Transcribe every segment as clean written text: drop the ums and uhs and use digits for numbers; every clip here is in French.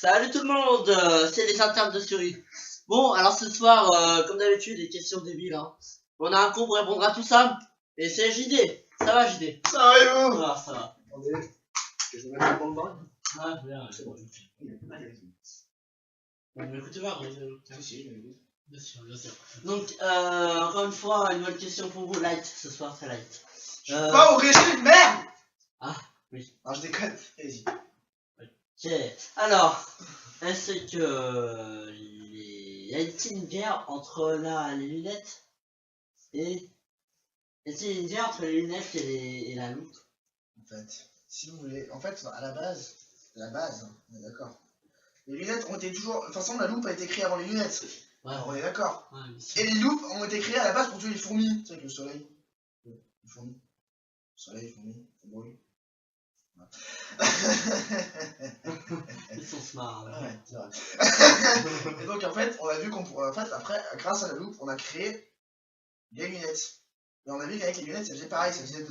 Salut tout le monde, c'est les internes de Suri. Bon, alors ce soir, comme d'habitude, des questions débiles. Hein. On a un con pour répondre à tout ça. Et c'est JD. Ça va, JD? Ça va et vous? Ah, ça va. Attendez, que je me mette dans le bain. Ah, bien, C'est bon. Bon, écoutez voir. Si, Bien sûr, bien sûr. Donc, encore une fois, une nouvelle question pour vous. Light, ce soir, c'est light. je suis pas au régime, merde! Ah, oui. Ah, je déconne. Vas-y. Ok. Alors, est-ce que y a-t-il une guerre entre les lunettes et... Est-il une guerre entre les lunettes et la loupe? En fait, si vous voulez, en fait, à la base, hein, on est d'accord. Les lunettes ont été toujours. De toute façon, la loupe a été créée avant les lunettes. Ouais. Alors, on est d'accord. Ouais, Et les loupes ont été créées à la base pour tuer les fourmis. Tu sais, avec le soleil. Les fourmis. Le soleil, les fourmis, ça brûle. Ouais. ils sont smart. Hein. Ouais, c'est vrai. Et donc, en fait, on a vu qu'on pourrait. En fait, après, grâce à la loupe, on a créé les lunettes. Et on a vu qu'avec les lunettes, ça faisait pareil. Ça faisait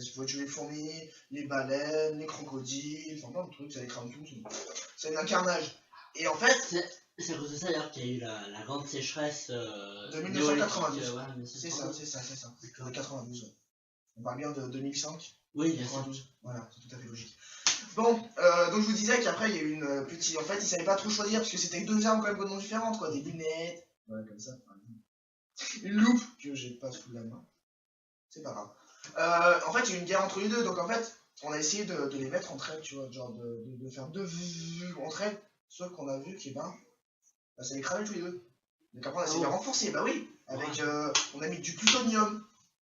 tu pouvais tuer les fourmis, les baleines, les crocodiles, enfin plein de trucs, ça les crame tout. C'est un carnage. Et en fait, c'est à cause de ça d'ailleurs qu'il y a eu la grande sécheresse de 1992. ouais, c'est ça. De 92. Ouais. On parle bien de 2005. Oui, bien sûr. 92. Voilà, c'est tout à fait logique. Bon, donc je vous disais qu'après il y a eu une petite. En fait, ils savaient pas trop choisir parce que c'était deux armes quand même complètement différentes, quoi. Des lunettes, ouais, comme ça. Une loupe que j'ai pas sous la main. C'est pas grave. En fait, il y a eu une guerre entre les deux, donc en fait, on a essayé de les mettre entre elles, tu vois, genre de faire deux vues entre elles, sauf qu'on a vu que bah, ça les cramait tous les deux. Donc après, on a essayé de les renforcer, bah oui, avec, on a mis du plutonium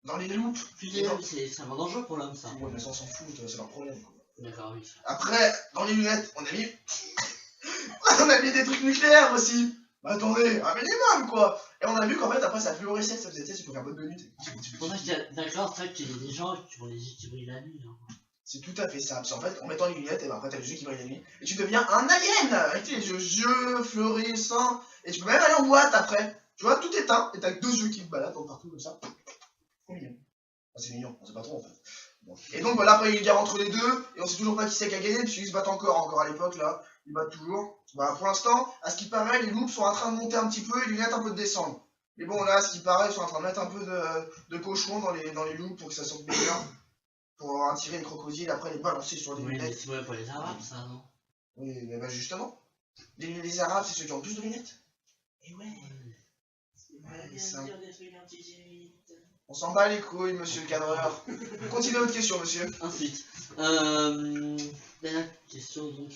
dans les loupes. Plutonium, c'est vraiment dangereux pour l'homme, ça. Ouais, mais ça, on s'en fout, c'est leur problème, quoi. D'accord, oui. Après, dans les lunettes, on a mis. On a mis des trucs nucléaires aussi. Bah attendez, un minimum quoi. Et on a vu qu'en fait après ça fluorescait, ça faisait, tu sais, il faut faire bonne de nuit. D'accord, c'est vrai qu'il y a des gens qui ont les yeux qui brillent la nuit. Hein. C'est tout à fait ça. Parce qu'en fait, en mettant les lunettes, et ben après t'as les yeux qui brillent la nuit. Et tu deviens un alien avec les yeux fluorescents. Et tu peux même aller en boîte après. Tu vois, tout éteint, et t'as que deux yeux qui te baladent partout comme ça. C'est mignon. Enfin, c'est mignon, on sait pas trop en fait. Bon. Et donc voilà, après il y a eu une guerre entre les deux, et on sait toujours pas qui c'est qui a gagné, puisqu'ils se battent encore à l'époque là. Ils battent toujours. Bah, pour l'instant, à ce qui paraît, les loupes sont en train de monter un petit peu et les lunettes un peu de descendre. Mais bon, là, à ce qui paraît, ils sont en train de mettre un peu de cochon dans les loupes pour que ça sorte bien. Pour attirer les crocodiles, après les balancer sur les lunettes. C'est ouais, pour les arabes, ça, non? Oui, mais bah justement. Les arabes, c'est ceux qui ont le plus de lunettes. Et ouais. On s'en bat les couilles, monsieur le cadreur. Continuez votre question, monsieur. Ensuite, dernière question donc,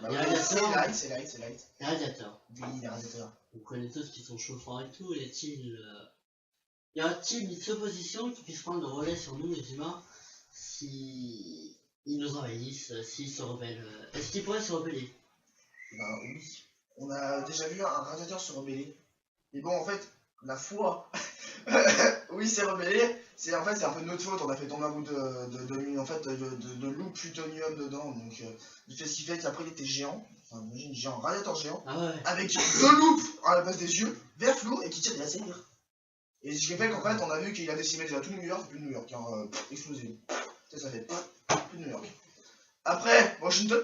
Bah les ouais, radiateurs. c'est light. Les radiateurs. Oui, les radiateurs. On connaît tous qui sont chauffants et tout. Y a-t-il une supposition qui puisse prendre le relais sur nous, les humains, si ils nous envahissent, s'ils se rebellent? Est-ce qu'ils pourraient se rebeller? Bah oui. On a déjà vu un radiateur se rebeller. Mais bon, en fait, la foi. Oui, c'est rebellé. C'est en fait, c'est un peu de notre faute. On a fait tomber un bout de loup plutonium dedans. Donc, ce qui fait qu'après, il était géant. Enfin, imagine, géant, radiateur géant. Ah ouais. Avec deux loupes à la base des yeux, vert flou, et qui tire des laser. Et ce qui fait qu'en fait, on a vu qu'il a décimé déjà tout New York, plus de New York, hein, explosé. Ça fait plus de New York. Après, Washington,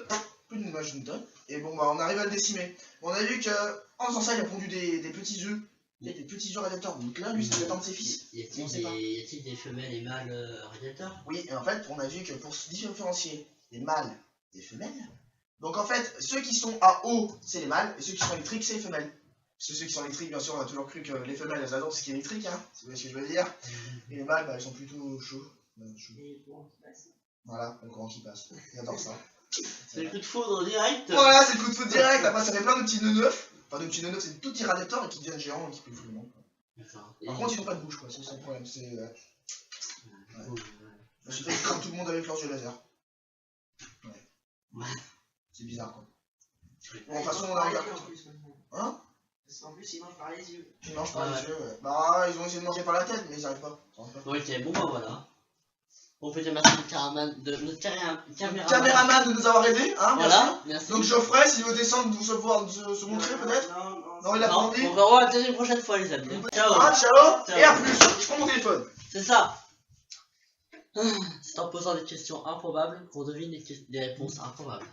plus de Washington. Et bon, bah, on arrive à le décimer. On a vu qu'en faisant ça, il a pondu des petits œufs. Des petits œufs radiateurs. Donc là, lui, c'est le temps de ses fils. Y a-t-il des femelles et mâles radiateurs? Oui, et en fait, on a vu que pour se différencier les mâles des femelles, donc en fait, ceux qui sont à eau, c'est les mâles, et ceux qui sont électriques, c'est les femelles. Parce que ceux qui sont électriques, bien sûr, on a toujours cru que les femelles, elles adorent ce qui est électrique, hein, c'est ce que je veux dire. Et les mâles, bah, ils sont plutôt chauds. Voilà, le courant qui passe. J'adore ça. C'est le coup de foudre direct. Voilà, c'est le coup de foudre direct. Après, ça fait plein de petits nœuds neufs. Enfin, de petits nœuds neufs, c'est des tout petits radiateurs et qui deviennent géants et qui peuvent tout le monde. Par contre, ils n'ont pas de bouche, quoi, c'est ça le problème. C'est. Je fais comme tout le monde avec leurs yeux laser. Ouais. C'est bizarre, quoi. Bon, de toute façon, on a regardé. Hein? Parce qu'en plus, ils mangent par les yeux. Ils mangent par les yeux, ouais. Bah, ils ont essayé de manger par la tête, mais ils n'y arrivent pas. Ok, bon bah voilà. On peut dire merci de notre caméraman de nous avoir aidés, hein, voilà, merci. Donc Geoffrey, s'il veut descendre pour se montrer peut-être. Non, il a pas envie. On va revoir la prochaine fois, les amis. Ciao. Ah, ciao. Et à plus. Je prends mon téléphone. C'est ça. C'est en posant des questions improbables qu'on devine les réponses improbables.